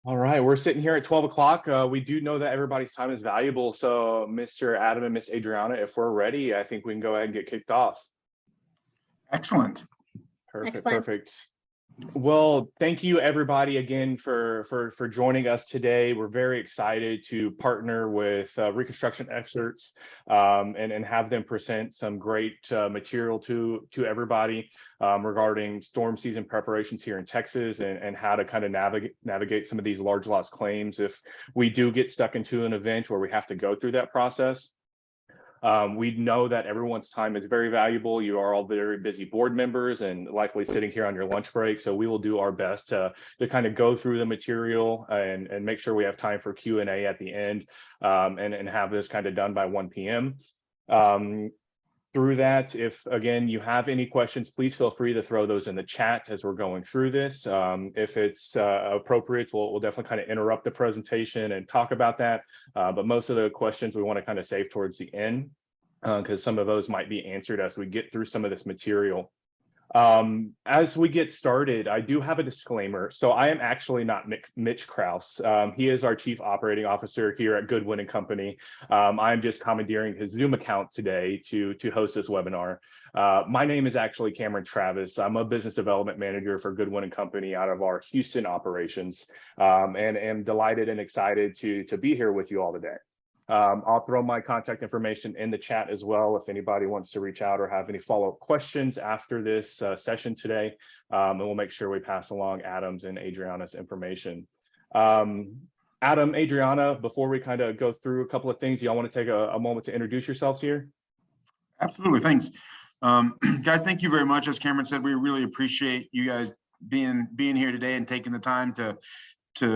All right, we're sitting here at 12 o'clock. We do know that everybody's time is valuable. So Mr. Adam and Miss Adriana, if we're ready, I think we can go ahead and get kicked off. Excellent. Perfect, Excellent. perfect. Well, thank you everybody again for joining us today. We're very excited to partner with Reconstruction Experts and have them present some great material to everybody regarding storm season preparations here in Texas and how to kind of navigate some of these large loss claims if we do get stuck into an event where we have to go through that process. We know that everyone's time is very valuable. You are all very busy board members and likely sitting here on your lunch break. So we will do our best to kind of go through the material and make sure we have time for Q&A at the end and have this kind of done by 1 p.m. Through that, if again you have any questions, please feel free to throw those in the chat as we're going through this. If it's appropriate, we'll definitely kind of interrupt the presentation and talk about that. But most of the questions we want to kind of save towards the end because some of those might be answered as we get through some of this material. As we get started, I do have a disclaimer. So I am actually not Mitch Krause. He is our Chief Operating Officer here at Goodwin & Company. I'm just commandeering his Zoom account today to host this webinar. My name is actually Cameron Travis. I'm a Business Development Manager for Goodwin & Company out of our Houston operations and am delighted and excited to be here with you all today. I'll throw my contact information in the chat as well if anybody wants to reach out or have any follow-up questions after this session today, and we'll make sure we pass along Adam's and Adriana's information. Adam, Adriana, before we kind of go through a couple of things, y'all want to take a moment to introduce yourselves here? Absolutely. Thanks. Guys, thank you very much. As Cameron said, we really appreciate you guys being here today and taking the time to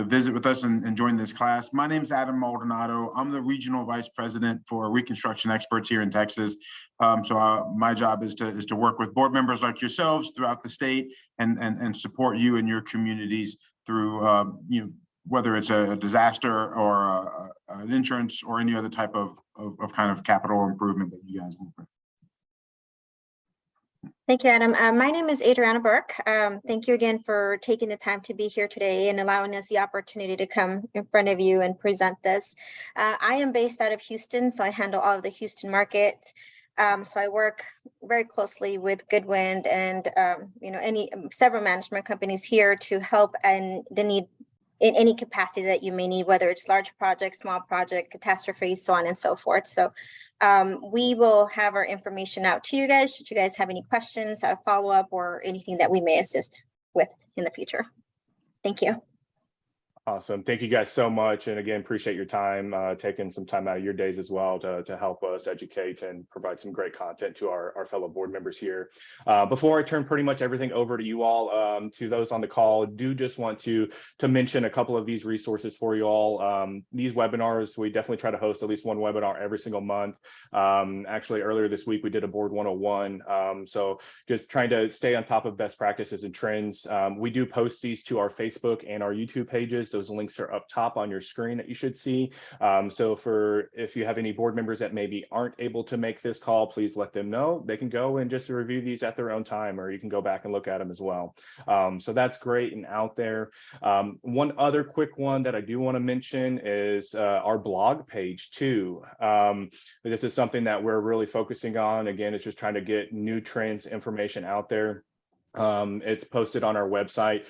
visit with us and join this class. My name is Adam Maldonado. I'm the Regional Vice President for Reconstruction Experts here in Texas. My job is to work with board members like yourselves throughout the state and support you and your communities through whether it's a disaster or an insurance or any other type of kind of capital improvement that you guys work with. Thank you, Adam. My name is Adriana Burke. Thank you again for taking the time to be here today and allowing us the opportunity to come in front of you and present this. I am based out of Houston, so I handle all of the Houston market. So I work very closely with Goodwin and several management companies here to help and the need in any capacity that you may need, whether it's large project, small project, catastrophe, so on and so forth. So we will have our information out to you guys should you guys have any questions, follow up, or anything that we may assist with in the future. Thank you. Awesome. Thank you guys so much. And again, appreciate your time, taking some time out of your days as well to help us educate and provide some great content to our fellow board members here. Before I turn pretty much everything over to you all, to those on the call, do just want to mention a couple of these resources for you all. These webinars, we definitely try to host at least one webinar every single month. Actually, earlier this week, we did a Board 101. So just trying to stay on top of best practices and trends. We do post these to our Facebook and our YouTube pages. Those links are up top on your screen that you should see. So if you have any board members that maybe aren't able to make this call, please let them know. They can go and just review these at their own time, or you can go back and look at them as well. So that's great and out there. One other quick one that I do want to mention is our blog page too. This is something that we're really focusing on. Again, it's just trying to get new trends information out there. It's posted on our website.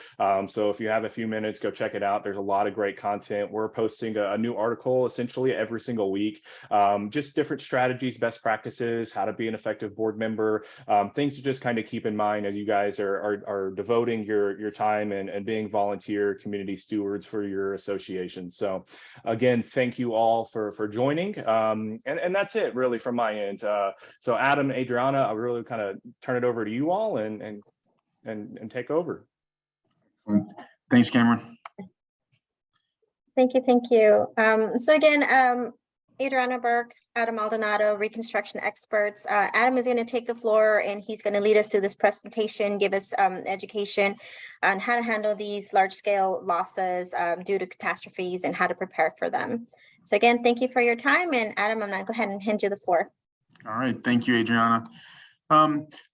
So if you have a few minutes, go check it out. There's a lot of great content. We're posting a new article essentially every single week. Just different strategies, best practices, how to be an effective board member, things to just kind of keep in mind as you guys are devoting your time and being volunteer community stewards for your association. So again, thank you all for joining. And that's it really from my end. So Adam, Adriana, I'll really kind of turn it over to you all and take over. Thanks, Cameron. Thank you. So again, Adriana Burke, Adam Maldonado, Reconstruction Experts. Adam is going to take the floor and he's going to lead us through this presentation, give us education on how to handle these large-scale losses due to catastrophes and how to prepare for them. So again, thank you for your time. And Adam, I'm going to go ahead and hand you the floor. All right. Thank you, Adriana.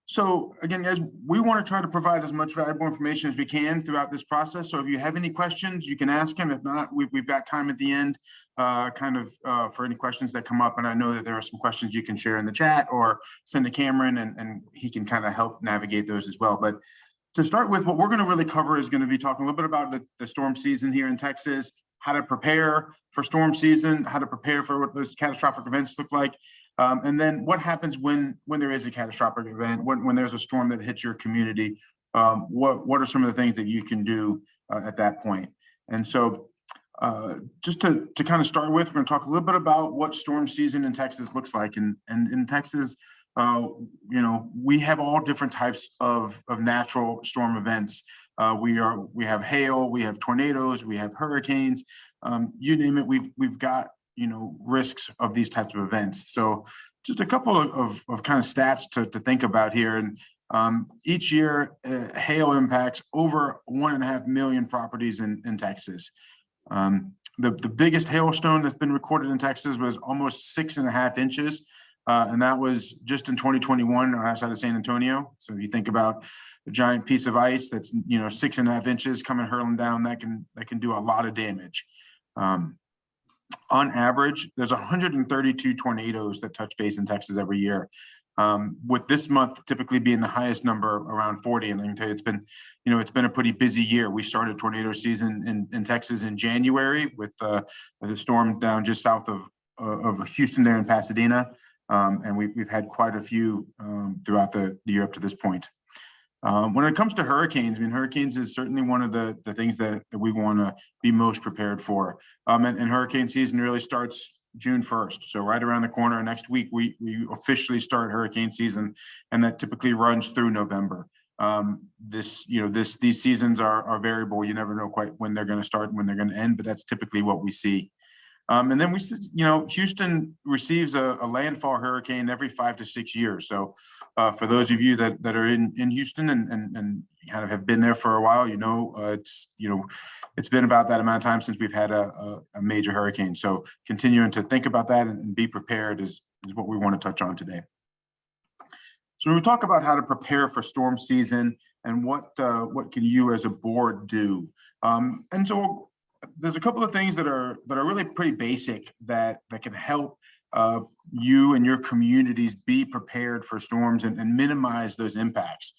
So again, guys, we want to try to provide as much valuable information as we can throughout this process. So if you have any questions, you can ask him. If not, we've got time at the end for any questions that come up. And I know that there are some questions you can share in the chat or send to Cameron, and he can kind of help navigate those as well. But to start with, what we're going to really cover is going to be talking a little bit about the storm season here in Texas, how to prepare for storm season, how to prepare for what those catastrophic events look like. And then what happens when there is a catastrophic event, when there's a storm that hits your community, what are some of the things that you can do at that point? And so just to kind of start with, we're going to talk a little bit about what storm season in Texas looks like. And in Texas, we have all different types of natural storm events. We have hail, we have tornadoes, we have hurricanes, you name it, we've got risks of these types of events. So just a couple of kind of stats to think about here. And each year, hail impacts over 1.5 million properties in Texas. The biggest hailstone that's been recorded in Texas was almost 6.5 inches. And that was just in 2021 outside of San Antonio. So if you think about a giant piece of ice that's 6.5 inches coming hurling down, that can do a lot of damage. On average, there's 132 tornadoes that touch base in Texas every year, with this month typically being the highest number, around 40. And I can tell you, it's been a pretty busy year. We started tornado season in Texas in January with the storm down just south of Houston there in Pasadena, and we've had quite a few throughout the year up to this point. When it comes to hurricanes, hurricanes is certainly one of the things that we want to be most prepared for. And hurricane season really starts June 1st. So right around the corner, next week, we officially start hurricane season, and that typically runs through November. These seasons are variable. You never know quite when they're going to start and when they're going to end, but that's typically what we see. And then Houston receives a landfall hurricane every 5 to 6 years. So for those of you that are in Houston and kind of have been there for a while, it's been about that amount of time since we've had a major hurricane. So continuing to think about that and be prepared is what we want to touch on today. So we talk about how to prepare for storm season and what can you as a board do. And so there's a couple of things that are really pretty basic that can help you and your communities be prepared for storms and minimize those impacts.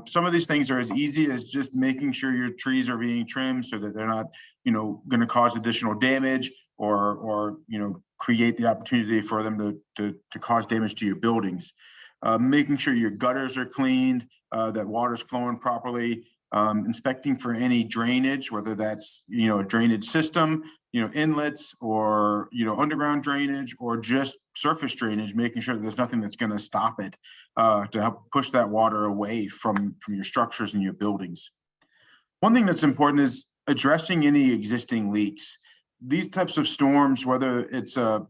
Some of these things are as easy as just making sure your trees are being trimmed so that they're not, going to cause additional damage or create the opportunity for them to cause damage to your buildings. Making sure your gutters are cleaned, that water's flowing properly. Inspecting for any drainage, whether that's, a drainage system, inlets or, underground drainage or just surface drainage, making sure that there's nothing that's going to stop it to help push that water away from your structures and your buildings. One thing that's important is addressing any existing leaks. These types of storms, whether it's a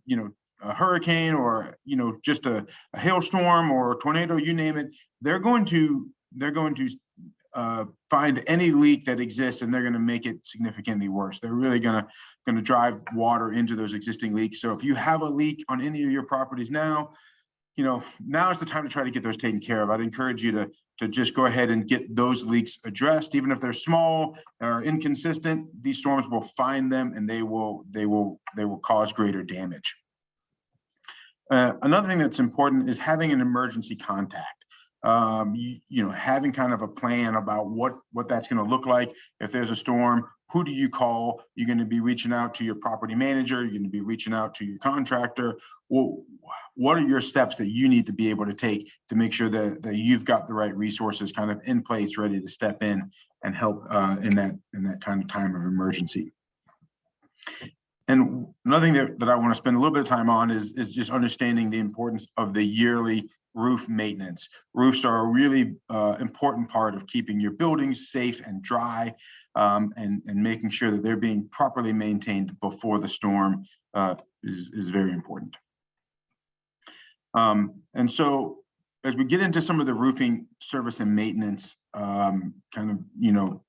hurricane or, just a hailstorm or a tornado, you name it, they're going to find any leak that exists, and they're going to make it significantly worse. They're really going to drive water into those existing leaks. So if you have a leak on any of your properties now, now is the time to try to get those taken care of. I'd encourage you to just go ahead and get those leaks addressed, even if they're small or inconsistent. These storms will find them, and they will cause greater damage. Another thing that's important is having an emergency contact. Having kind of a plan about what that's going to look like. If there's a storm, who do you call? You're going to be reaching out to your property manager. You're going to be reaching out to your contractor. Well, what are your steps that you need to be able to take to make sure that you've got the right resources kind of in place, ready to step in and help in that kind of time of emergency? And another thing that I want to spend a little bit of time on is just understanding the importance of the yearly roof maintenance. Roofs are a really important part of keeping your buildings safe and dry, and making sure that they're being properly maintained before the storm is very important. And so as we get into some of the roofing service and maintenance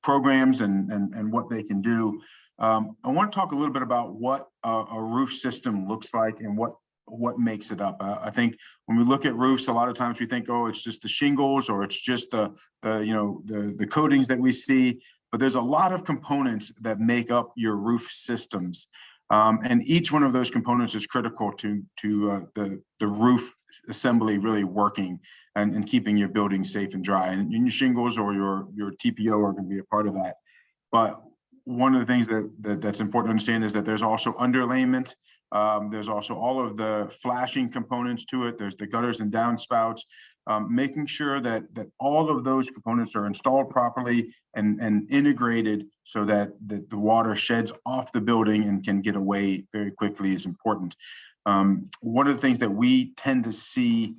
programs and what they can do, I want to talk a little bit about what a roof system looks like and what what makes it up. I think when we look at roofs, a lot of times we think, oh, it's just the shingles or it's just the coatings that we see, but there's a lot of components that make up your roof systems. And each one of those components is critical to the roof assembly really working and keeping your building safe and dry. And your shingles or your TPO are going to be a part of that. But one of the things that's important to understand is that there's also underlayment. There's also all of the flashing components to it. There's the gutters and downspouts. Making sure that all of those components are installed properly and integrated so that the water sheds off the building and can get away very quickly is important. One of the things that we tend to see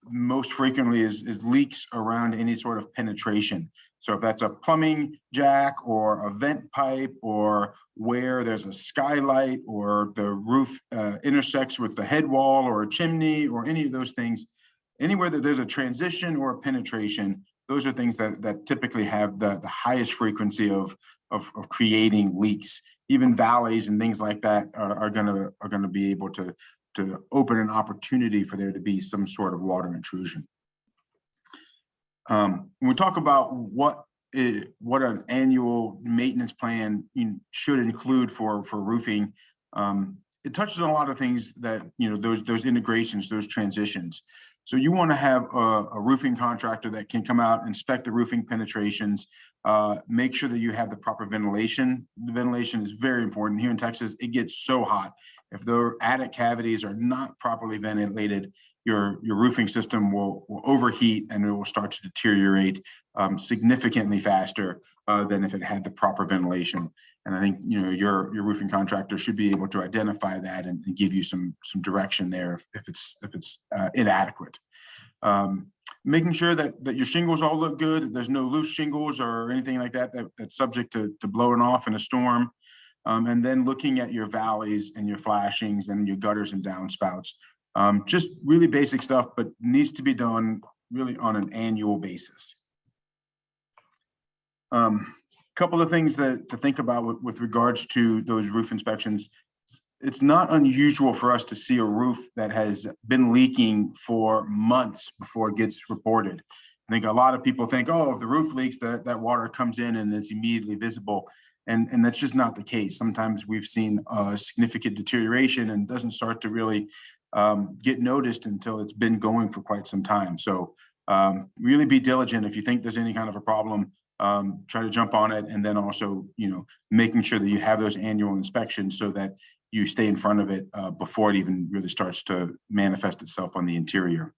most frequently is leaks around any sort of penetration. So if that's a plumbing jack or a vent pipe or where there's a skylight or the roof intersects with the head wall or a chimney or any of those things, anywhere that there's a transition or a penetration, those are things that typically have the highest frequency of creating leaks. Even valleys and things like that are gonna be able to open an opportunity for there to be some sort of water intrusion. When we talk about what an annual maintenance plan should include for roofing, it touches on a lot of things that, those integrations, those transitions. So you want to have a roofing contractor that can come out, inspect the roofing penetrations, make sure that you have the proper ventilation. The ventilation is very important. Here in Texas, it gets so hot. If the attic cavities are not properly ventilated, your roofing system will overheat and it will start to deteriorate significantly faster than if it had the proper ventilation. And I think your roofing contractor should be able to identify that and give you some direction there if it's inadequate. Making sure that your shingles all look good, there's no loose shingles or anything like that's subject to blowing off in a storm. And then looking at your valleys and your flashings and your gutters and downspouts. Just really basic stuff, but needs to be done really on an annual basis. Couple of things to think about with regards to those roof inspections. It's not unusual for us to see a roof that has been leaking for months before it gets reported. I think a lot of people think, oh, if the roof leaks, that water comes in and it's immediately visible. And that's just not the case. Sometimes we've seen significant deterioration and doesn't start to really get noticed until it's been going for quite some time. So really be diligent. If you think there's any kind of a problem, try to jump on it. And then also, making sure that you have those annual inspections so that you stay in front of it before it even really starts to manifest itself on the interior.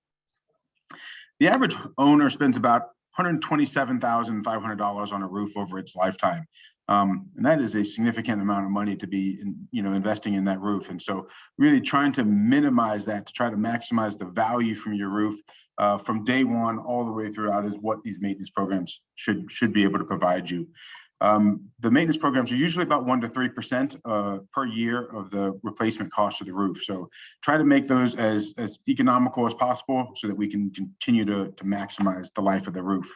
The average owner spends about $127,500 on a roof over its lifetime. And that is a significant amount of money to be, investing in that roof. And so really trying to minimize that to try to maximize the value from your roof from day one all the way throughout is what these maintenance programs should be able to provide you. The maintenance programs are usually about 1 to 3% per year of the replacement cost of the roof. So try to make those as economical as possible so that we can continue to maximize the life of the roof.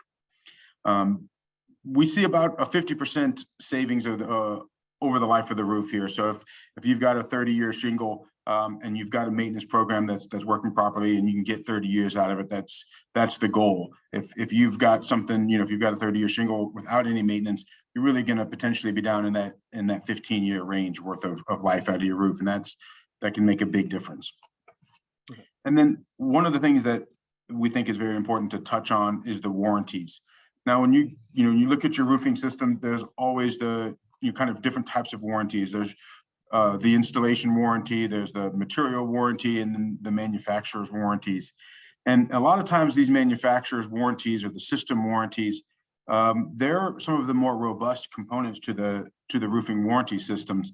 We see about a 50% savings over the life of the roof here. So if you've got a 30-year shingle and you've got a maintenance program that's working properly and you can get 30 years out of it, that's the goal. If you've got something, if you've got a 30-year shingle without any maintenance, you're really going to potentially be down in that 15-year range worth of life out of your roof, and that can make a big difference. And then one of the things that we think is very important to touch on is the warranties. Now, when you look at your roofing system, there's always the kind of different types of warranties. There's the installation warranty, there's the material warranty, and then the manufacturer's warranties. And a lot of times these manufacturer's warranties or the system warranties, they're some of the more robust components to the roofing warranty systems,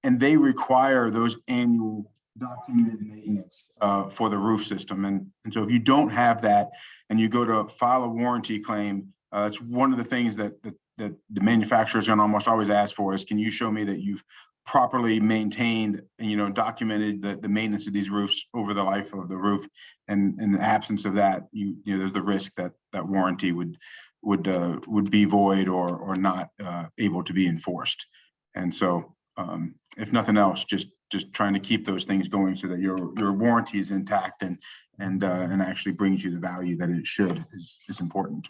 and they require those annual documented maintenance for the roof system. And so if you don't have that and you go to file a warranty claim, it's one of the things that the manufacturer is going to almost always ask for is, can you show me that you've properly maintained and documented the maintenance of these roofs over the life of the roof? And in the absence of that, there's the risk that warranty would be void or not able to be enforced. And so if nothing else, just trying to keep those things going so that your warranty is intact and actually brings you the value that it should is important.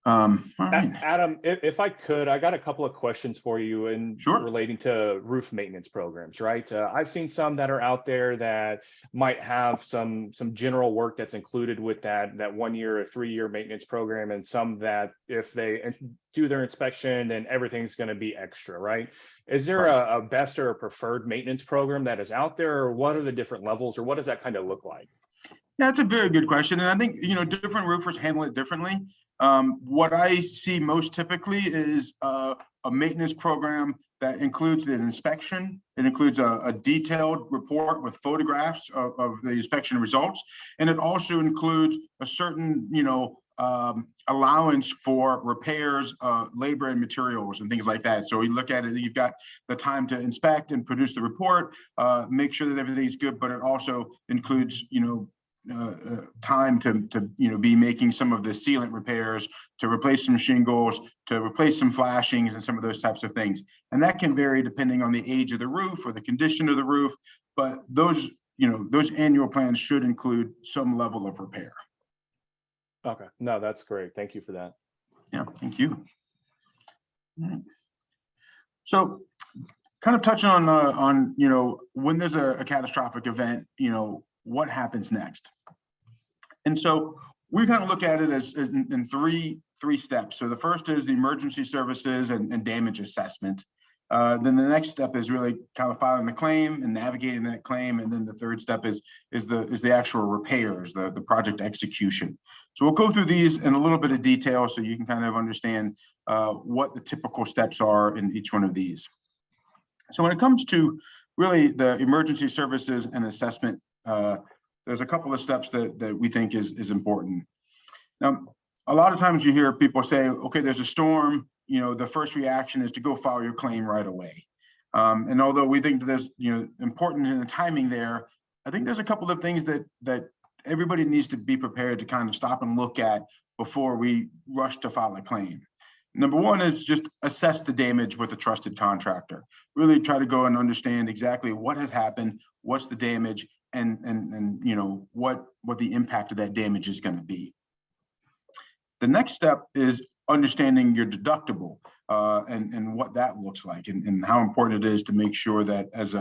All right. Adam, if I could, I got a couple of questions for you and Sure. relating to roof maintenance programs, right? I've seen some that are out there that might have some general work that's included with that 1 year or 3 year maintenance program, and some that if they do their inspection, then everything's going to be extra, right? Is there Right. a best or a preferred maintenance program that is out there, or what are the different levels, or what does that kind of look like? That's a very good question. And I think, different roofers handle it differently. What I see most typically is a maintenance program that includes an inspection. It includes a detailed report with photographs of the inspection results. And it also includes a certain, allowance for repairs, labor and materials and things like that. So you look at it, you've got the time to inspect and produce the report, make sure that everything's good, but it also includes, time to be making some of the sealant repairs, to replace some shingles, to replace some flashings and some of those types of things. And that can vary depending on the age of the roof or the condition of the roof, but those annual plans should include some level of repair. Okay, no, that's great. Thank you for that. Yeah, thank you. So kind of touching on when there's a catastrophic event, what happens next? And so we kind of look at it as in three steps. So the first is the emergency services and damage assessment. Then the next step is really kind of filing the claim and navigating that claim. And then the third step is the actual repairs, the project execution. So we'll go through these in a little bit of detail so you can kind of understand what the typical steps are in each one of these. So when it comes to really the emergency services and assessment, there's a couple of steps that we think is important. Now, a lot of times you hear people say, okay, there's a storm, the first reaction is to go file your claim right away. And although we think that there's, important in the timing there, I think there's a couple of things that everybody needs to be prepared to kind of stop and look at before we rush to file a claim. Number one is just assess the damage with a trusted contractor. Really try to go and understand exactly what has happened, what's the damage, and what the impact of that damage is going to be. The next step is understanding your deductible and what that looks like, and how important it is to make sure that as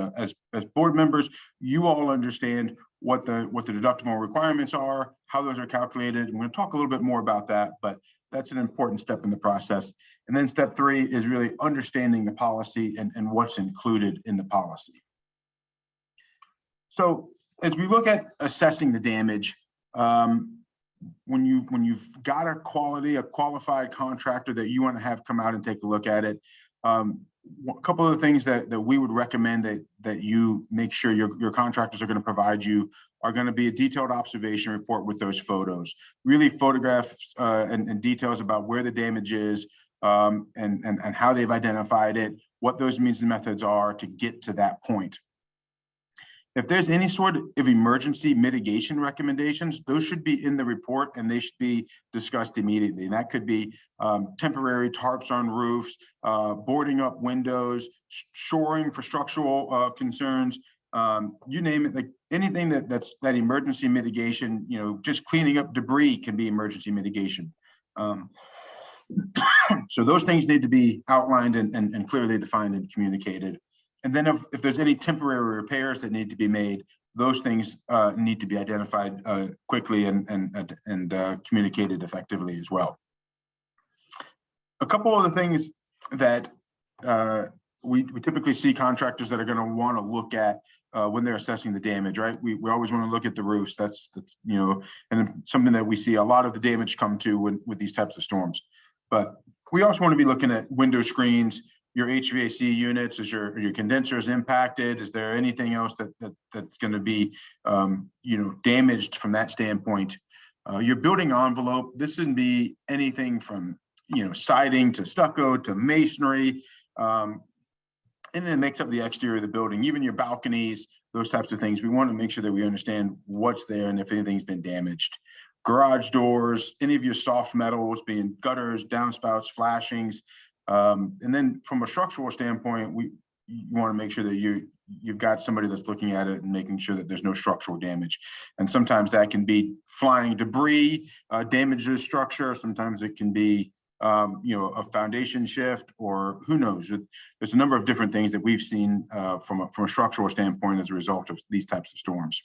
board members, you all understand what the deductible requirements are, how those are calculated. I'm going to talk a little bit more about that, but that's an important step in the process. And then step 3 is really understanding the policy and what's included in the policy. So as we look at assessing the damage, when you've got a qualified contractor that you want to have come out and take a look at it, a couple of the things that we would recommend that you make sure your contractors are going to provide you are going to be a detailed observation report with those photos, really photographs and details about where the damage is and how they've identified it, what those means and methods are to get to that point. If there's any sort of emergency mitigation recommendations, those should be in the report and they should be discussed immediately. And that could be temporary tarps on roofs, boarding up windows, shoring for structural concerns, you name it, like anything that's that emergency mitigation, just cleaning up debris can be emergency mitigation. So those things need to be outlined and clearly defined and communicated. And then if there's any temporary repairs that need to be made, those things need to be identified quickly and communicated effectively as well. A couple of the things that we typically see contractors that are going to want to look at when they're assessing the damage, right? We always want to look at the roofs. That's and something that we see a lot of the damage come to with these types of storms. But we also want to be looking at window screens, your HVAC units. Is your condensers impacted? Is there anything else that's going to be damaged from that standpoint? Your building envelope. This can be anything from siding to stucco to masonry, and then it makes up the exterior of the building. Even your balconies, those types of things. We want to make sure that we understand what's there and if anything's been damaged. Garage doors, any of your soft metals, being gutters, downspouts, flashings. And then from a structural standpoint, you want to make sure that you've got somebody that's looking at it and making sure that there's no structural damage. And sometimes that can be flying debris, damage to the structure. Sometimes it can be, a foundation shift, or who knows. There's a number of different things that we've seen from a structural standpoint as a result of these types of storms.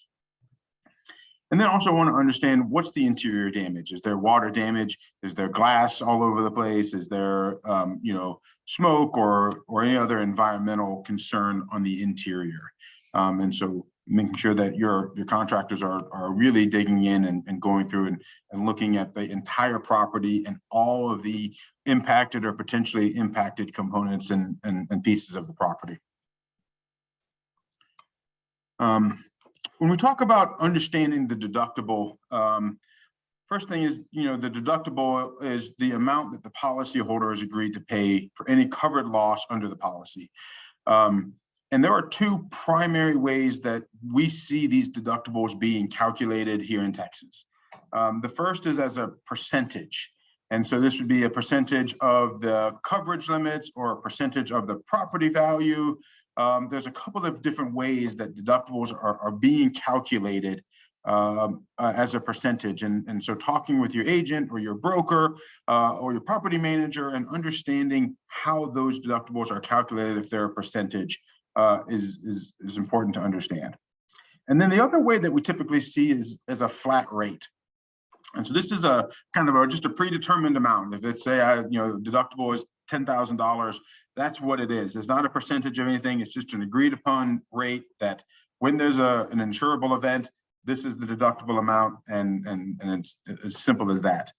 And then also want to understand, what's the interior damage? Is there water damage? Is there glass all over the place? Is there, smoke or any other environmental concern on the interior? And so making sure that your contractors are really digging in and going through and looking at the entire property and all of the impacted or potentially impacted components and pieces of the property. When we talk about understanding the deductible, first thing is, the deductible is the amount that the policyholder has agreed to pay for any covered loss under the policy. And there are two primary ways that we see these deductibles being calculated here in Texas. The first is as a percentage. And so this would be a percentage of the coverage limits or a percentage of the property value. There's a couple of different ways that deductibles are being calculated as a percentage. And so talking with your agent or your broker or your property manager and understanding how those deductibles are calculated, if they're a percentage, is important to understand. And then the other way that we typically see is a flat rate. And so this is a kind of just a predetermined amount. If it's say, deductible is $10,000, that's what it is. It's not a percentage of anything. It's just an agreed upon rate that when there's an insurable event, this is the deductible amount, and it's as simple as that.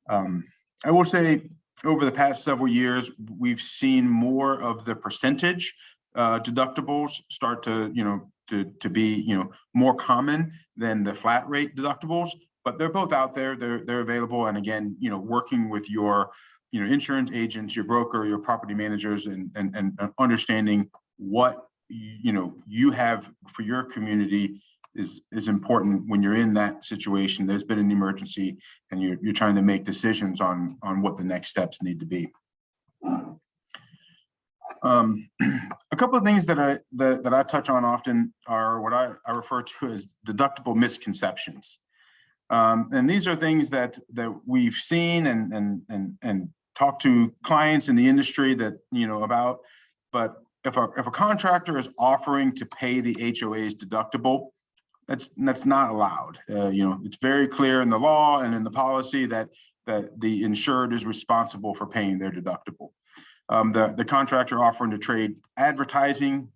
I will say over the past several years, we've seen more of the percentage deductibles start to be more common than the flat rate deductibles, but they're both out there. They're available, and again, working with your insurance agents, your broker, your property managers, and understanding what you have for your community is important when you're in that situation. There's been an emergency, and you're trying to make decisions on what the next steps need to be. A couple of things that I touch on often are what I refer to as deductible misconceptions. And these are things that we've seen and talked to clients in the industry that about. But if a contractor is offering to pay the HOA's deductible, that's not allowed. It's very clear in the law and in the policy that the insured is responsible for paying their deductible. The contractor offering to trade advertising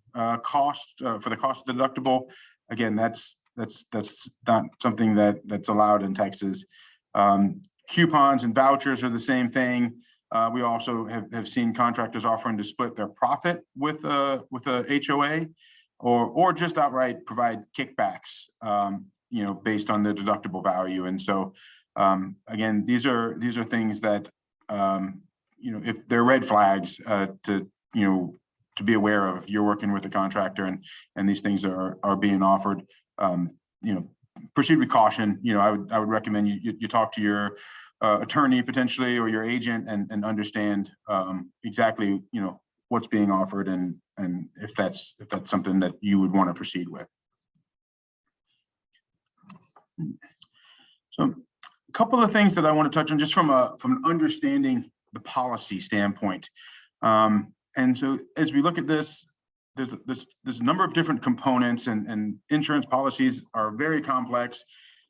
cost for the cost of the deductible, again, that's not something that's allowed in Texas. Coupons and vouchers are the same thing. We also have seen contractors offering to split their profit with a HOA, or just outright provide kickbacks, based on the deductible value. And so, again, these are things that if they're red flags to be aware of. If you're working with a contractor and these things are being offered, proceed with caution. I would recommend you talk to your attorney potentially, or your agent, and understand exactly what's being offered, and if that's something that you would want to proceed with. So a couple of things that I want to touch on just from an understanding the policy standpoint. And so as we look at this, there's a number of different components, and insurance policies are very complex.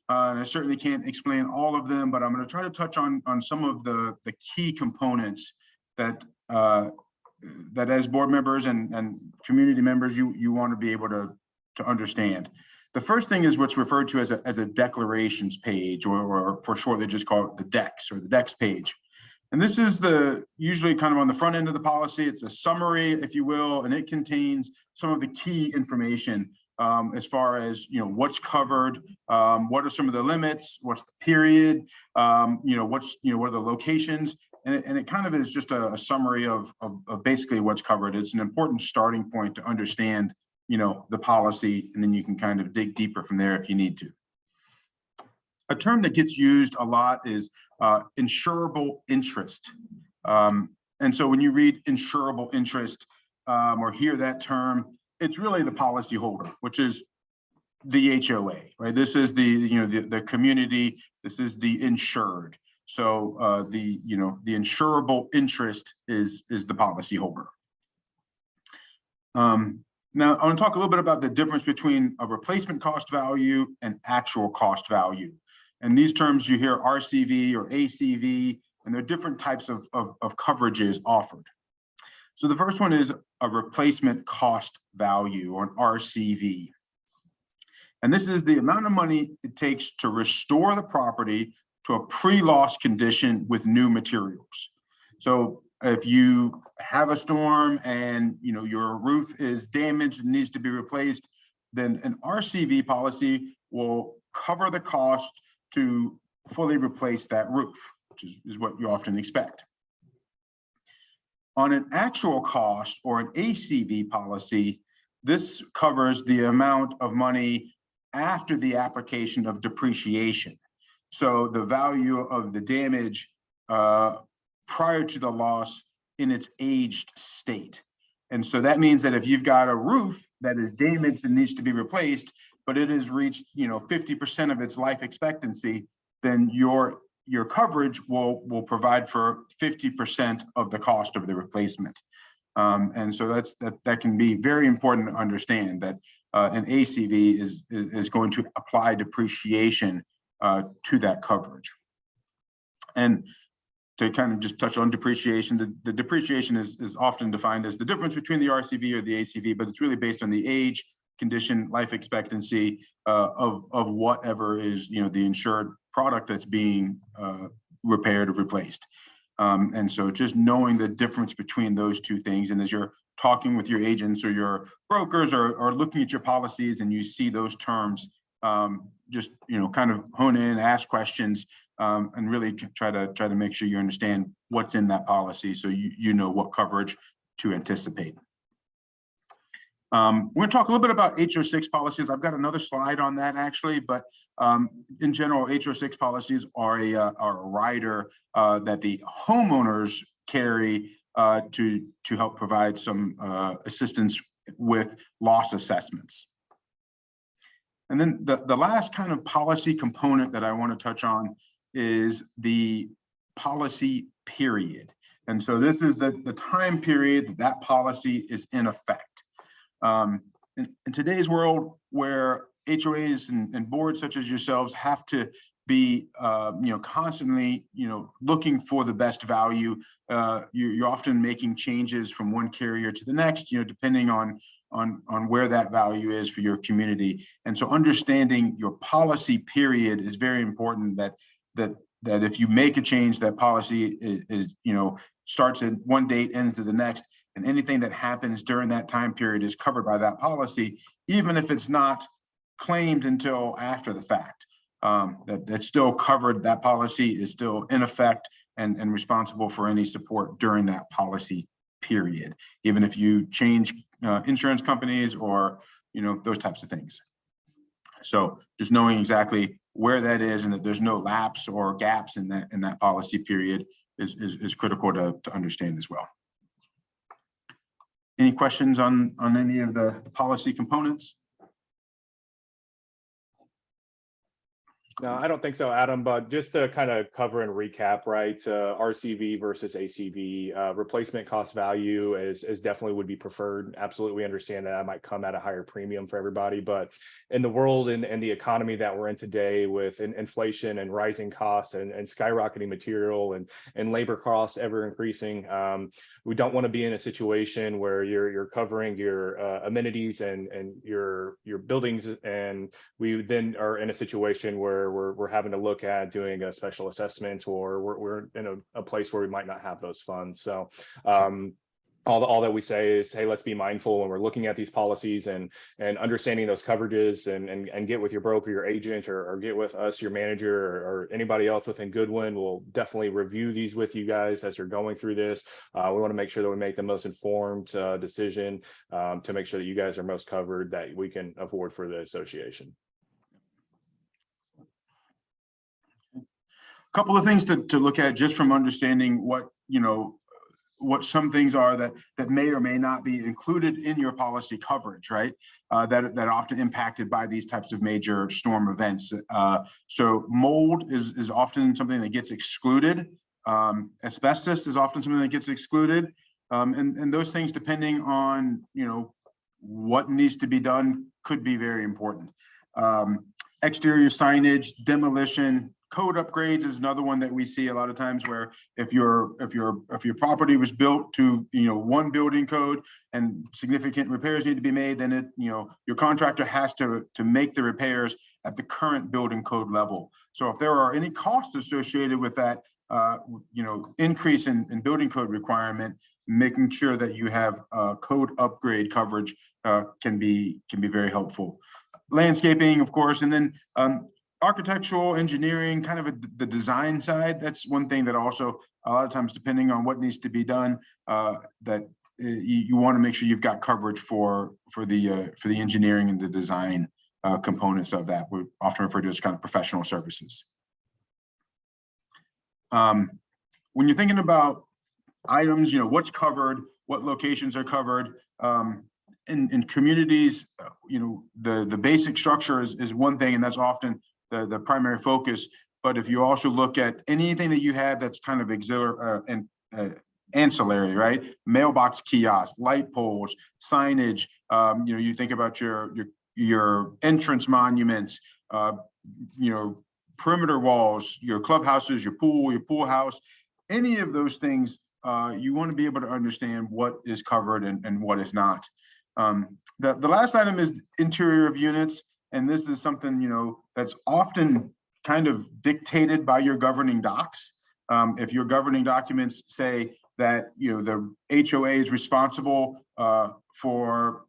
And I certainly can't explain all of them, but I'm going to try to touch on some of the key components that as board members and community members you want to be able to understand. The first thing is what's referred to as a declarations page, or for short they just call it the DEX, or the DEX page. And this is usually kind of on the front end of the policy. It's a summary, if you will, and it contains some of the key information as far as what's covered, what are some of the limits, what's the period, what are the locations, and it kind of is just a summary of basically what's covered. It's an important starting point to understand the policy, and then you can kind of dig deeper from there if you need to. A term that gets used a lot is insurable interest. And so when you read insurable interest or hear that term, it's really the policyholder, which is the HOA, right? This is the community. This is the insured. So the insurable interest is the policyholder. Now I want to talk a little bit about the difference between a replacement cost value and actual cost value. And these terms you hear RCV or ACV, and there are different types of coverages offered. So the first one is a replacement cost value, or an RCV. And this is the amount of money it takes to restore the property to a pre-loss condition with new materials. So if you have a storm and your roof is damaged and needs to be replaced, then an RCV policy will cover the cost to fully replace that roof, which is what you often expect. On an actual cost or an ACV policy, this covers the amount of money after the application of depreciation. So the value of the damage prior to the loss in its aged state. And so that means that if you've got a roof that is damaged and needs to be replaced, but it has reached 50% of its life expectancy, then your coverage will provide for 50% of the cost of the replacement. And so that can be very important to understand, that an ACV is going to apply depreciation to that coverage. And to kind of just touch on depreciation, the depreciation is often defined as the difference between the RCV or the ACV, but it's really based on the age, condition, life expectancy of whatever is the insured product that's being repaired or replaced. And so just knowing the difference between those two things, and as you're talking with your agents or your brokers or looking at your policies and you see those terms, just kind of hone in, ask questions, and really try to make sure you understand what's in that policy, so you know what coverage to anticipate. We're going to talk a little bit about HO6 policies. I've got another slide on that actually, but in general, HO6 policies are a rider that the homeowners carry to help provide some assistance with loss assessments. And then the last kind of policy component that I want to touch on is the policy period. And so this is the time period that policy is in effect. In today's world, where HOAs and boards such as yourselves have to be constantly looking for the best value, you're often making changes from one carrier to the next, depending on where that value is for your community. And so understanding your policy period is very important, that if you make a change, that policy is starts at one date, ends at the next, and anything that happens during that time period is covered by that policy, even if it's not claimed until after the fact. That's still covered. That policy is still in effect and responsible for any support during that policy period, even if you change insurance companies or those types of things. So just knowing exactly where that is and that there's no lapse or gaps in that policy period is critical to understand as well. Any questions on any of the policy components? No, I don't think so, Adam, but just to kind of cover and recap, right? RCV versus ACV, replacement cost value is definitely would be preferred. Absolutely, we understand that might come at a higher premium for everybody, but in the world and the economy that we're in today, with inflation and rising costs and skyrocketing material and labor costs ever increasing, we don't want to be in a situation where you're covering your amenities and your buildings, and we then are in a situation where we're having to look at doing a special assessment, or we're in a place where we might not have those funds. So all that we say is, hey, let's be mindful when we're looking at these policies and understanding those coverages, and get with your broker, your agent, or get with us, your manager, or anybody else within Goodwin. We'll definitely review these with you guys as you're going through this. We want to make sure that we make the most informed decision to make sure that you guys are most covered that we can afford for the association. A couple of things to look at just from understanding what what some things are that may or may not be included in your policy coverage, right? That are often impacted by these types of major storm events. So mold is often something that gets excluded. Asbestos is often something that gets excluded. And those things, depending on, what needs to be done, could be very important. Exterior signage, demolition, code upgrades is another one that we see a lot of times, where if your property was built to one building code and significant repairs need to be made, then your contractor has to make the repairs at the current building code level. So if there are any costs associated with that increase in building code requirement, making sure that you have code upgrade coverage can be very helpful. Landscaping, of course, and then architectural engineering, kind of the design side. That's one thing that also a lot of times, depending on what needs to be done, that you want to make sure you've got coverage for the engineering and the design components of that. We often refer to as kind of professional services. When you're thinking about items, what's covered, what locations are covered, in communities, the basic structure is one thing, and that's often the primary focus. But if you also look at anything that you have that's kind of auxiliary and ancillary, right? Mailbox kiosks, light poles, signage. You think about your entrance monuments, perimeter walls, your clubhouses, your pool house, any of those things. You want to be able to understand what is covered and what is not. The last item is interior of units, and this is something that's often kind of dictated by your governing docs. If your governing documents say that the HOA is responsible for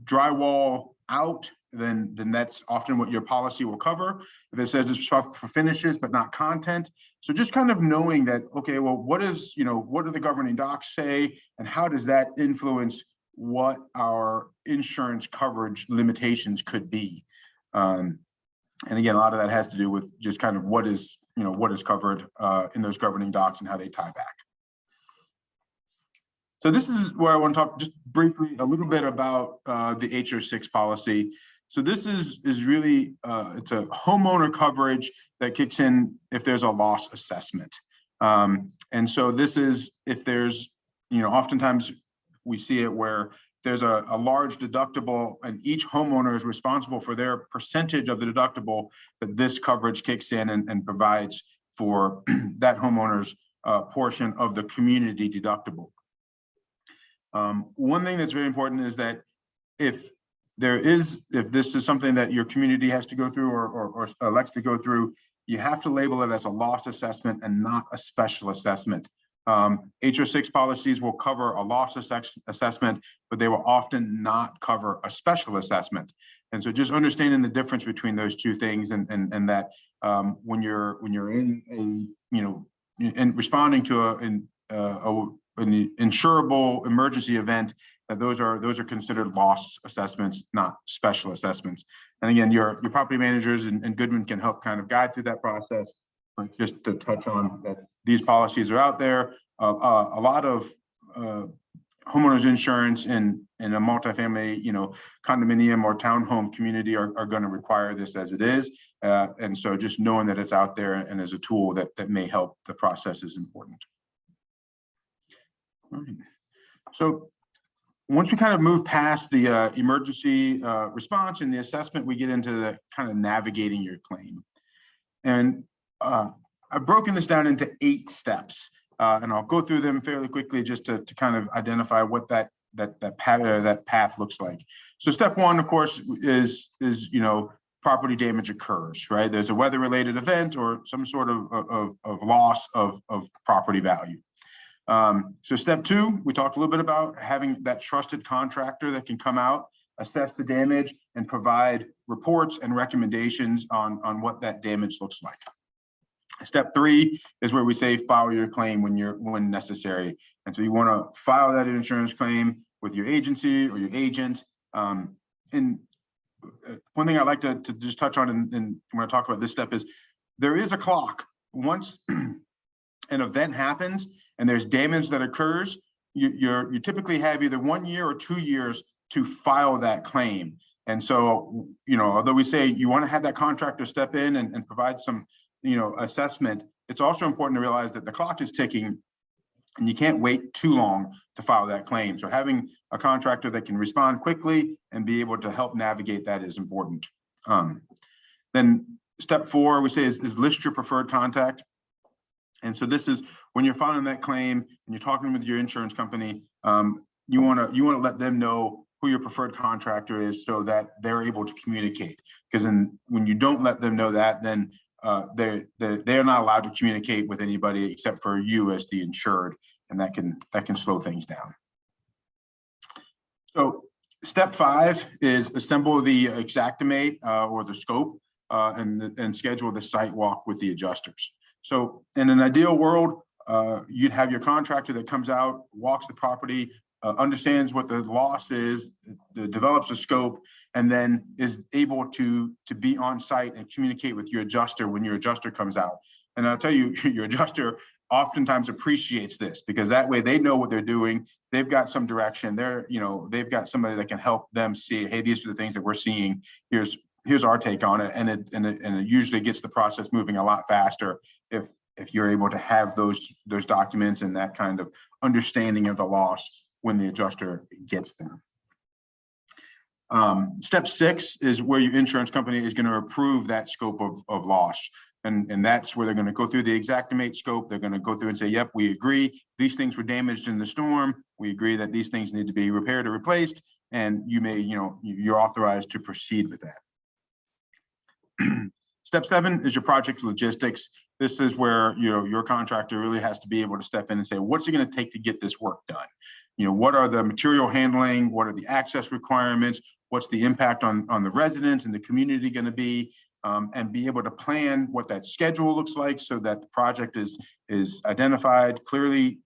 drywall out, then that's often what your policy will cover. If it says it's for finishes but not content. So just kind of knowing that, okay, well, what do the governing docs say, and how does that influence what our insurance coverage limitations could be? And again, a lot of that has to do with just kind of what is covered in those governing docs and how they tie back. So this is where I want to talk just briefly a little bit about the HO6 policy. So this is really, it's a homeowner coverage that kicks in if there's a loss assessment. And so this is if there's, oftentimes we see it where there's a large deductible and each homeowner is responsible for their percentage of the deductible, that this coverage kicks in and provides for that homeowner's portion of the community deductible. One thing that's very important is that if this is something that your community has to go through or elects to go through, you have to label it as a loss assessment and not a special assessment. HO6 policies will cover a loss assessment, but they will often not cover a special assessment. And so just understanding the difference between those two things, and that when you're in and responding to an insurable emergency event, that those are considered loss assessments, not special assessments. And again, your property managers and Goodman can help kind of guide through that process. But just to touch on that, these policies are out there. A lot of homeowners insurance in a multifamily, condominium or townhome community are going to require this as it is. And so just knowing that it's out there and as a tool that may help the process is important. All right. So once we kind of move past the emergency response and the assessment, we get into the kind of navigating your claim. And I've broken this down into 8 steps, and I'll go through them fairly quickly just to kind of identify what that path looks like. So step 1, of course, is property damage occurs, right? There's a weather-related event or some sort of loss of property value. So step 2, we talked a little bit about having that trusted contractor that can come out, assess the damage, and provide reports and recommendations on what that damage looks like. Step 3 is where we say file your claim when necessary. And so you want to file that insurance claim with your agency or your agent. And one thing I'd like to just touch on and when I talk about this step is there is a clock. Once an event happens, and there's damage that occurs, you typically have either 1 year or 2 years to file that claim. And so, although we say you want to have that contractor step in and provide some, assessment, it's also important to realize that the clock is ticking and you can't wait too long to file that claim. So having a contractor that can respond quickly and be able to help navigate that is important. Then step 4, we say is list your preferred contact. And so this is when you're filing that claim and you're talking with your insurance company, you want to let them know who your preferred contractor is so that they're able to communicate. Because when you don't let them know that, then they're not allowed to communicate with anybody except for you as the insured, and that can slow things down. So step 5 is assemble the Xactimate or the scope and schedule the site walk with the adjusters. So in an ideal world, you'd have your contractor that comes out, walks the property, understands what the loss is, develops a scope, and then is able to be on site and communicate with your adjuster when your adjuster comes out. And I'll tell you, your adjuster oftentimes appreciates this because that way they know what they're doing. They've got some direction. They've got somebody that can help them see, hey, these are the things that we're seeing. Here's our take on it, and it usually gets the process moving a lot faster if you're able to have those documents and that kind of understanding of the loss when the adjuster gets them. Step 6 is where your insurance company is going to approve that scope of loss. And that's where they're going to go through the Xactimate scope. They're going to go through and say, yep, we agree. These things were damaged in the storm. We agree that these things need to be repaired or replaced. And you're authorized to proceed with that. Step 7 is your project logistics. This is where your contractor really has to be able to step in and say, what's it going to take to get this work done? What are the material handling? What are the access requirements? What's the impact on the residents and the community going to be? And be able to plan what that schedule looks like so that the project is identified, clearly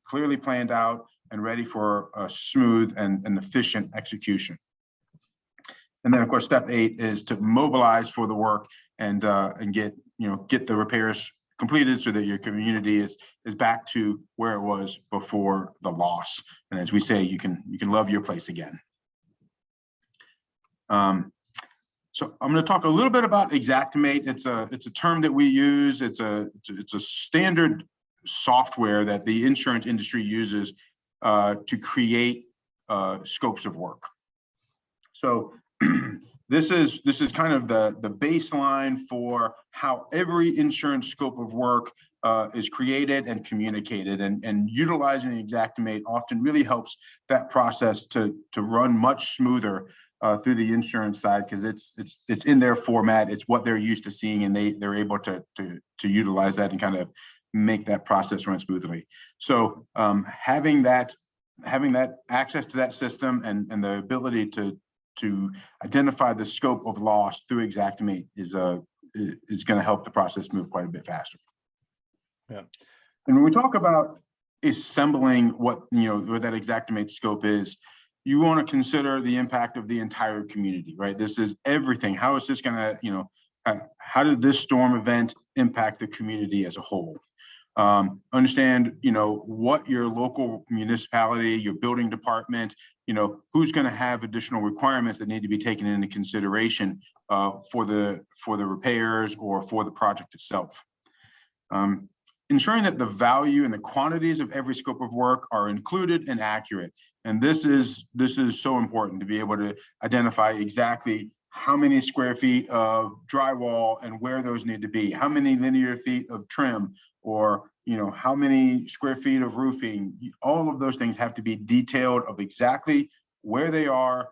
planned out, and ready for a smooth and efficient execution. And then, of course, step 8 is to mobilize for the work and get the repairs completed so that your community is back to where it was before the loss. And as we say, you can love your place again. So I'm going to talk a little bit about Xactimate. It's a term that we use. It's a standard software that the insurance industry uses to create scopes of work. So this is kind of the baseline for how every insurance scope of work is created and communicated, and utilizing the Xactimate often really helps that process to run much smoother through the insurance side, because it's in their format, it's what they're used to seeing, and they're able to utilize that and kind of make that process run smoothly. So having that access to that system and the ability to identify the scope of loss through Xactimate is going to help the process move quite a bit faster. Yeah. And when we talk about assembling what that Xactimate scope is, you want to consider the impact of the entire community, right? This is everything. How is this going to, how did this storm event impact the community as a whole? Understand, what your local municipality, your building department, who's going to have additional requirements that need to be taken into consideration for the repairs or for the project itself. Ensuring that the value and the quantities of every scope of work are included and accurate. And this is so important to be able to identify exactly how many square feet of drywall and where those need to be, how many linear feet of trim, or how many square feet of roofing. All of those things have to be detailed of exactly where they are,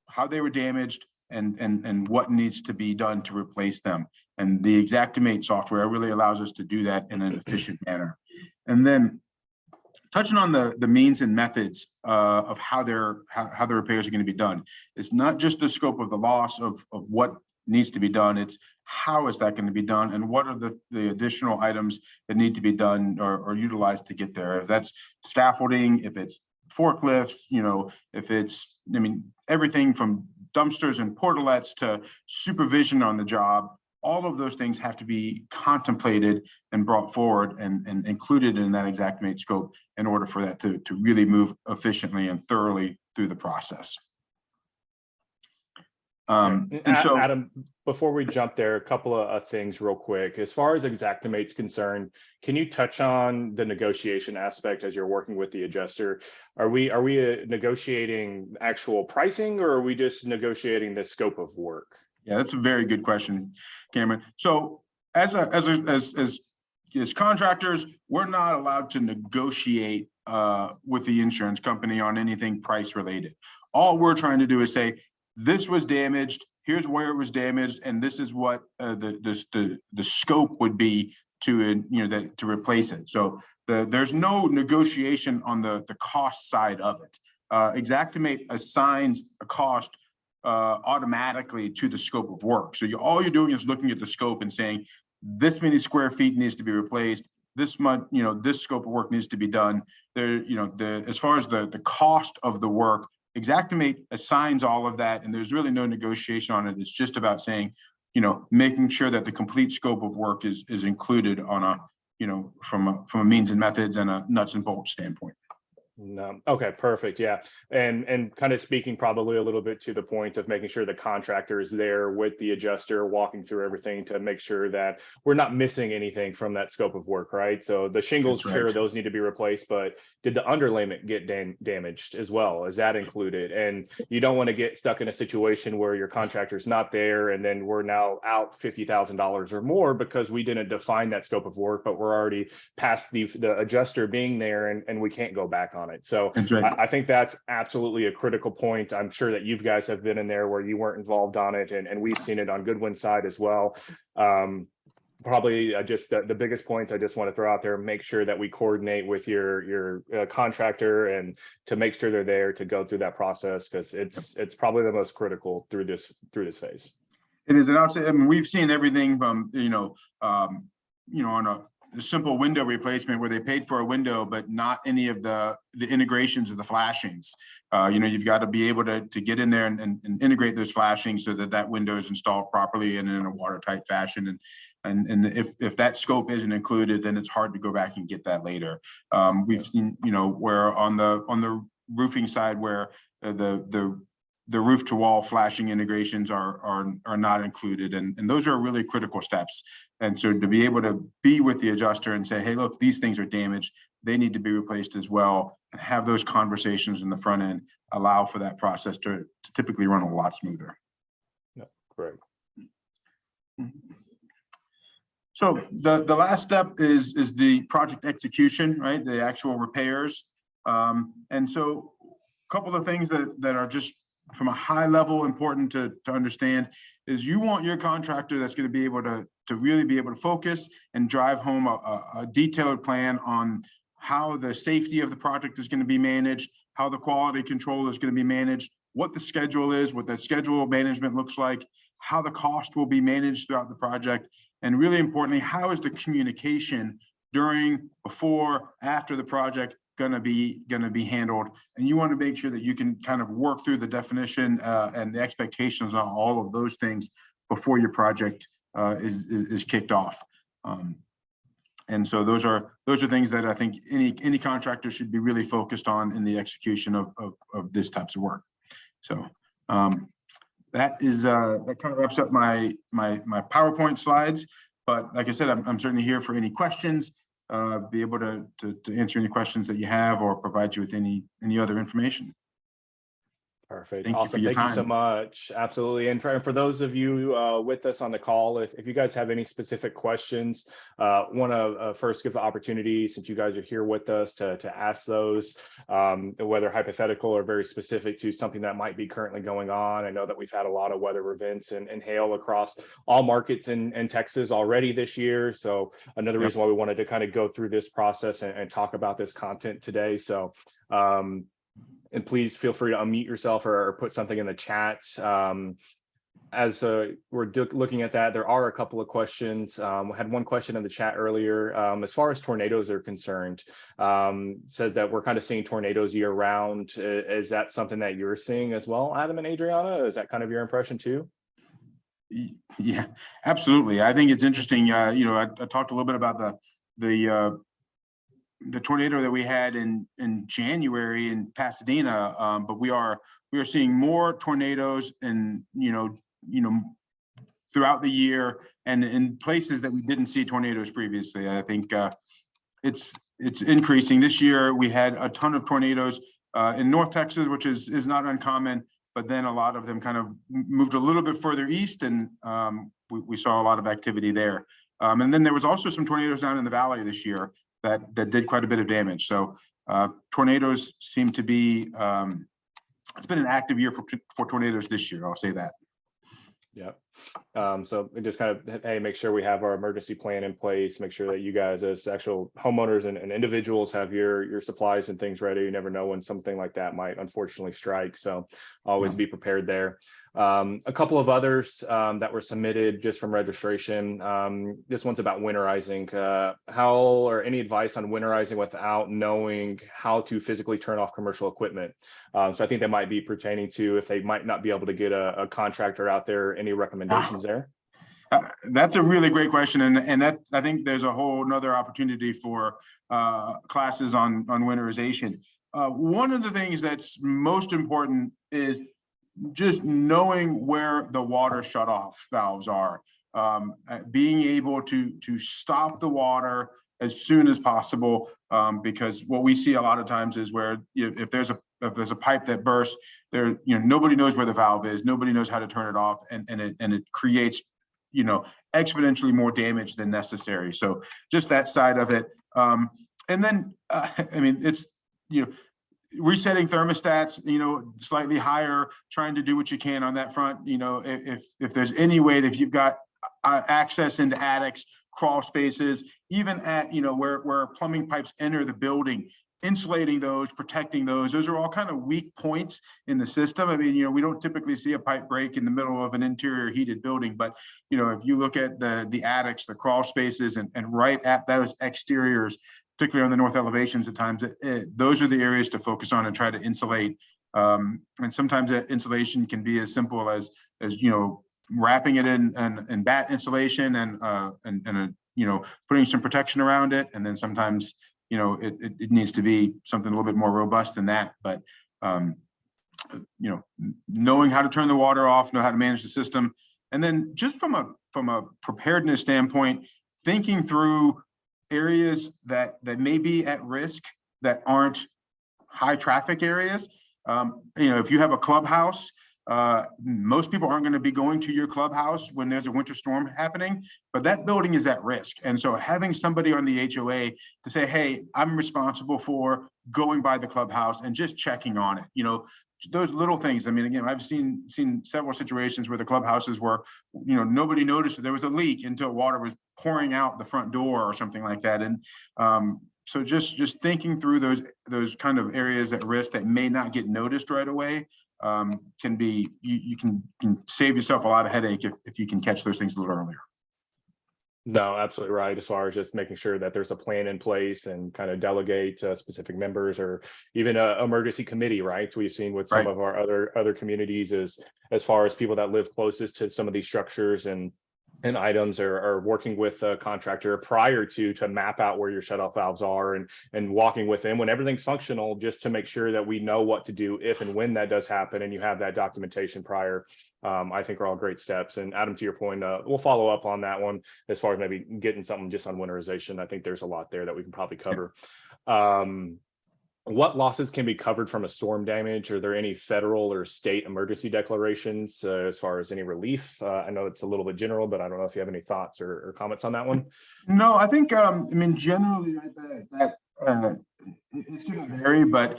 how they were damaged, and what needs to be done to replace them. And the Xactimate software really allows us to do that in an efficient manner. And then touching on the means and methods of how the repairs are going to be done. It's not just the scope of the loss of what needs to be done, it's how is that going to be done, and what are the additional items that need to be done or utilized to get there. If that's scaffolding, if it's forklifts, if it's, everything from dumpsters and portalettes to supervision on the job. all of those things have to be contemplated and brought forward and included in that Xactimate scope in order for that to really move efficiently and thoroughly through the process. And so, Adam, before we jump there, a couple of things real quick. As far as Xactimate's concerned, can you touch on the negotiation aspect as you're working with the adjuster? Are we negotiating actual pricing, or are we just negotiating the scope of work? Yeah, that's a very good question, Cameron. So as contractors, we're not allowed to negotiate with the insurance company on anything price related. All we're trying to do is say, this was damaged, here's where it was damaged, and this is what the scope would be to to replace it. So there's no negotiation on the cost side of it. Xactimate assigns a cost automatically to the scope of work. So all you're doing is looking at the scope and saying, this many square feet needs to be replaced, this month, this scope of work needs to be done. There, as far as the cost of the work, Xactimate assigns all of that, and there's really no negotiation on it. It's just about saying, making sure that the complete scope of work is included on a, from a means and methods and a nuts and bolts standpoint. No. Okay, perfect. Yeah. And kind of speaking probably a little bit to the point of making sure the contractor is there with the adjuster, walking through everything to make sure that we're not missing anything from that scope of work, right? So the shingles, sure, those need to be replaced, but did the underlayment get damaged as well? Is that included? And you don't want to get stuck in a situation where your contractor's not there and then we're now out $50,000 or more because we didn't define that scope of work, but we're already past the adjuster being there and we can't go back on it. So right. I think that's absolutely a critical point. I'm sure that you guys have been in there where you weren't involved on it, and we've seen it on Goodwin's side as well. Probably just the biggest point I just want to throw out there, make sure that we coordinate with your contractor and to make sure they're there to go through that process, because it's probably the most critical through this phase. It is, and I mean, we've seen everything from on a simple window replacement where they paid for a window, but not any of the integrations of the flashings. You've got to be able to get in there and integrate those flashings so that window is installed properly and in a watertight fashion. And if that scope isn't included, then it's hard to go back and get that later. We've seen, where on the roofing side where the roof to wall flashing integrations are not included, and those are really critical steps. And so to be able to be with the adjuster and say, hey, look, these things are damaged, they need to be replaced as well, and have those conversations in the front end allow for that process to typically run a lot smoother. Yeah, great. So the last step is the project execution, right? The actual repairs. And so a couple of things that are just from a high level important to understand is you want your contractor that's going to be able to really be able to focus and drive home a detailed plan on how the safety of the project is going to be managed, how the quality control is going to be managed, what the schedule is, what that schedule management looks like, how the cost will be managed throughout the project, and really importantly, how is the communication during, before, after the project gonna be handled. And you want to make sure that you can kind of work through the definition and the expectations on all of those things before your project is kicked off. And so those are things that I think any contractor should be really focused on in the execution of this types of work. So that kind of wraps up my PowerPoint slides. But like I said, I'm certainly here for any questions. Be able to answer any questions that you have or provide you with any other information. Perfect. Awesome. Thank you so much. Absolutely. And for those of you with us on the call, if you guys have any specific questions, want to first give the opportunity, since you guys are here with us, to ask those, whether hypothetical or very specific to something that might be currently going on. I know that we've had a lot of weather events and hail across all markets in Texas already this year. So another reason why we wanted to kind of go through this process and talk about this content today. So and please feel free to unmute yourself or put something in the chat. As we're looking at that, there are a couple of questions. We had one question in the chat earlier. As far as tornadoes are concerned, said that we're kind of seeing tornadoes year round. Is that something that you're seeing as well, Adam and Adriana? Is that kind of your impression too? Yeah, absolutely. I think it's interesting. You know, I talked a little bit about the tornado that we had in January in Pasadena, but we are seeing more tornadoes and throughout the year and in places that we didn't see tornadoes previously. I think it's increasing. This year we had a ton of tornadoes in North Texas, which is not uncommon, but then a lot of them kind of moved a little bit further east, and we saw a lot of activity there. And then there was also some tornadoes down in the valley this year that did quite a bit of damage. So tornadoes seem to be, it's been an active year for tornadoes this year, I'll say that. Yeah. So it just kind of, hey, make sure we have our emergency plan in place, make sure that you guys as actual homeowners and individuals have your supplies and things ready. You never know when something like that might unfortunately strike. So always be prepared there. A couple of others that were submitted just from registration. This one's about winterizing. How or any advice on winterizing without knowing how to physically turn off commercial equipment? So I think that might be pertaining to if they might not be able to get a contractor out there. Any recommendations there? That's a really great question, and that I think there's a whole nother opportunity for classes on winterization. One of the things that's most important is just knowing where the water shutoff valves are, being able to stop the water as soon as possible, because what we see a lot of times is where if there's a pipe that bursts, there nobody knows where the valve is, nobody knows how to turn it off, and it creates exponentially more damage than necessary. So just that side of it, and then I mean it's resetting thermostats, slightly higher, trying to do what you can on that front. If there's any way that if you've got access into attics, crawl spaces, even at, where plumbing pipes enter the building, insulating those, protecting those are all kind of weak points in the system. I mean, we don't typically see a pipe break in the middle of an interior heated building, but, if you look at the attics, the crawl spaces, and right at those exteriors, particularly on the north elevations at times, those are the areas to focus on and try to insulate. And sometimes that insulation can be as simple as wrapping it in bat insulation and putting some protection around it. And then sometimes, it needs to be something a little bit more robust than that. But, knowing how to turn the water off, know how to manage the system. And then just from a preparedness standpoint, thinking through areas that may be at risk that aren't high traffic areas. If you have a clubhouse, most people aren't going to be going to your clubhouse when there's a winter storm happening, but that building is at risk. And so having somebody on the HOA to say, hey, I'm responsible for going by the clubhouse and just checking on it, those little things. I mean, again, I've seen several situations where the clubhouses were, nobody noticed that there was a leak until water was pouring out the front door or something like that. And so just thinking through those kind of areas at risk that may not get noticed right away can be, you can save yourself a lot of headache if you can catch those things a little earlier. No, absolutely right. As far as just making sure that there's a plan in place and kind of delegate specific members or even a emergency committee, right? We've seen with some of our other communities as far as people that live closest to some of these structures and items are working with a contractor prior to map out where your shutoff valves are and walking with them when everything's functional, just to make sure that we know what to do if and when that does happen, and you have that documentation prior. I think are all great steps. And Adam, to your point, we'll follow up on that one as far as maybe getting something just on winterization. I think there's a lot there that we can probably cover. What losses can be covered from a storm damage? Are there any federal or state emergency declarations as far as any relief? I know it's a little bit general, but I don't know if you have any thoughts or comments on that one. No, I think, generally that it's going to vary, but,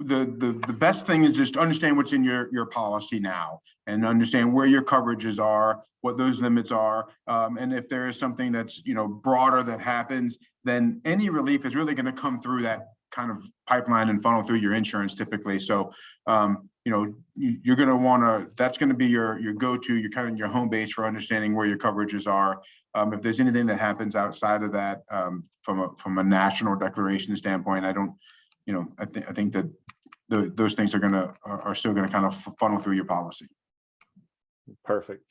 the best thing is just understand what's in your policy now and understand where your coverages are, what those limits are. And if there is something that's, broader that happens, then any relief is really going to come through that kind of pipeline and funnel through your insurance typically. So, you're going to want to, that's going to be your go-to, your kind of your home base for understanding where your coverages are. If there's anything that happens outside of that, from a national declaration standpoint, I don't, I think that those things are still going to kind of funnel through your policy. Perfect.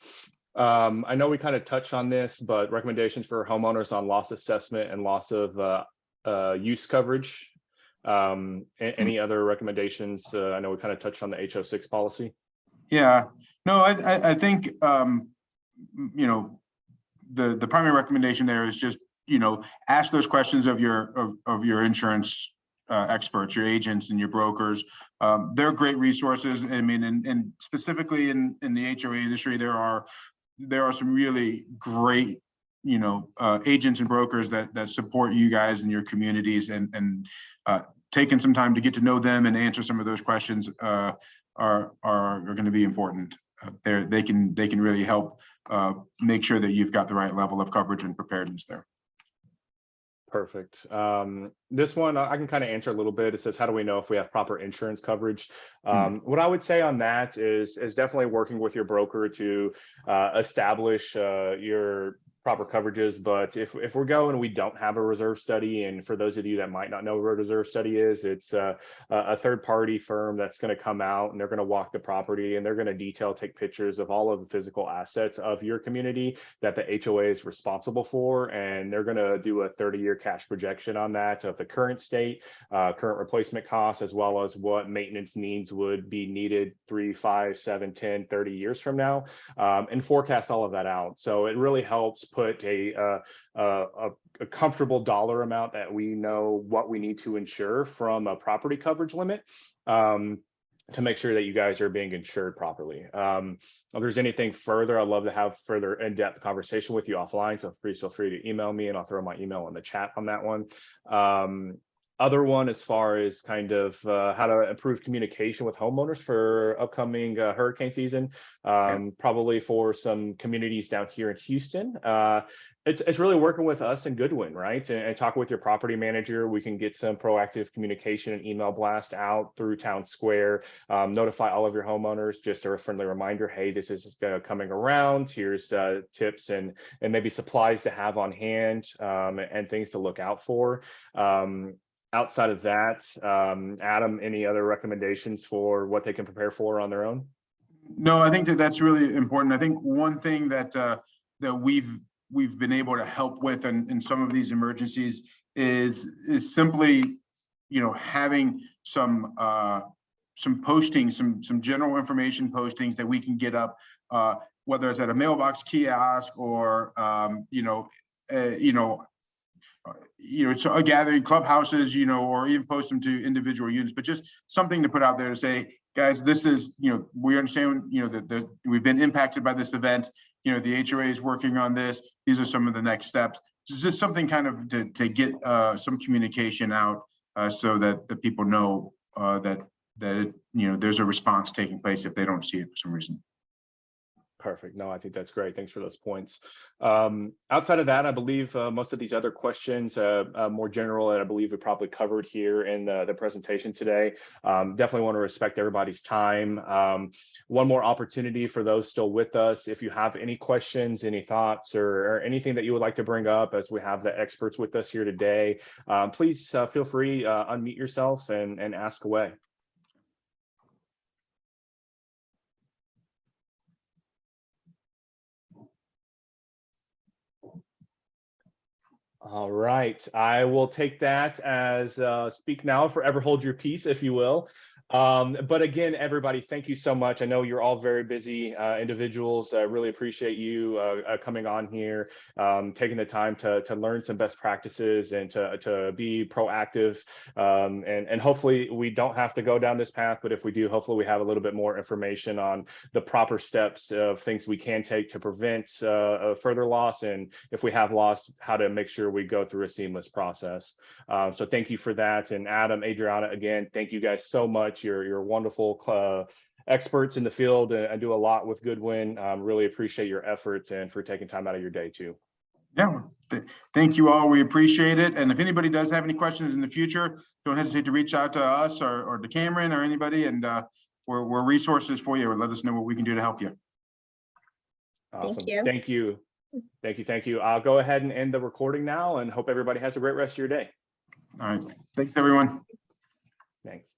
I know we kind of touched on this, but recommendations for homeowners on loss assessment and loss of use coverage. Any other recommendations? I know we kind of touched on the HO6 policy. Yeah, no, I think, you know, the primary recommendation there is just, you know, ask those questions of your insurance experts, your agents and your brokers. They're great resources. I mean, and specifically in the HOA industry, there are some really great, you know, agents and brokers that support you guys in your communities, and taking some time to get to know them and answer some of those questions are going to be important. They can really help make sure that you've got the right level of coverage and preparedness there. Perfect. This one I can kind of answer a little bit. It says, how do we know if we have proper insurance coverage? What I would say on that is definitely working with your broker to establish your proper coverages. But if we're going and we don't have a reserve study, and for those of you that might not know what a reserve study is, it's a third-party firm that's going to come out and they're going to walk the property and they're going to take pictures of all of the physical assets of your community that the HOA is responsible for, and they're going to do a 30-year cash projection on that of the current state, current replacement costs, as well as what maintenance needs would be needed 3, 5, 7, 10, 30 years from now, and forecast all of that out. So it really helps put a comfortable dollar amount that we know what we need to insure from a property coverage limit, to make sure that you guys are being insured properly. If there's anything further, I'd love to have further in-depth conversation with you offline. So please feel free to email me, and I'll throw my email in the chat on that one. Other one, as far as kind of how to improve communication with homeowners for upcoming hurricane season, probably for some communities down here in Houston. It's really working with us in Goodwin, right? And talking with your property manager. We can get some proactive communication and email blast out through Town Square. Notify all of your homeowners, just a friendly reminder, hey, this is coming around. Here's tips and maybe supplies to have on hand, and things to look out for. Outside of that, Adam, any other recommendations for what they can prepare for on their own? No, I think that's really important. I think one thing that we've been able to help with in some of these emergencies is simply, you know, having some postings, some general information postings that we can get up, whether it's at a mailbox kiosk or it's a gathering, clubhouses, you know, or even post them to individual units, but just something to put out there to say, guys, this is, you know, we understand, you know, that we've been impacted by this event. You know, the HOA is working on this. These are some of the next steps. It's just something kind of to get some communication out, so that the people know that you know, there's a response taking place if they don't see it for some reason. Perfect. No, I think that's great. Thanks for those points. Outside of that, I believe most of these other questions, more general, and I believe we probably covered here in the presentation today. Definitely want to respect everybody's time. One more opportunity for those still with us. If you have any questions, any thoughts, or anything that you would like to bring up as we have the experts with us here today, please feel free, unmute yourself and ask away. All right, I will take that as speak now, forever hold your peace, if you will. But again, everybody, thank you so much. I know you're all very busy individuals. I really appreciate you coming on here, taking the time to learn some best practices and to be proactive. And hopefully we don't have to go down this path, but if we do, hopefully we have a little bit more information on the proper steps of things we can take to prevent further loss. And if we have lost, how to make sure we go through a seamless process. So thank you for that. And Adam, Adriana, again, thank you guys so much. You're wonderful experts in the field and do a lot with Goodwin. Really appreciate your efforts and for taking time out of your day too. Yeah, thank you all. We appreciate it. And if anybody does have any questions in the future, don't hesitate to reach out to us or to Cameron or anybody, and we're resources for you, or let us know what we can do to help you. Awesome. Thank you. Thank you. Thank you. Thank you. I'll go ahead and end the recording now and hope everybody has a great rest of your day. All right. Thanks, everyone. Thanks.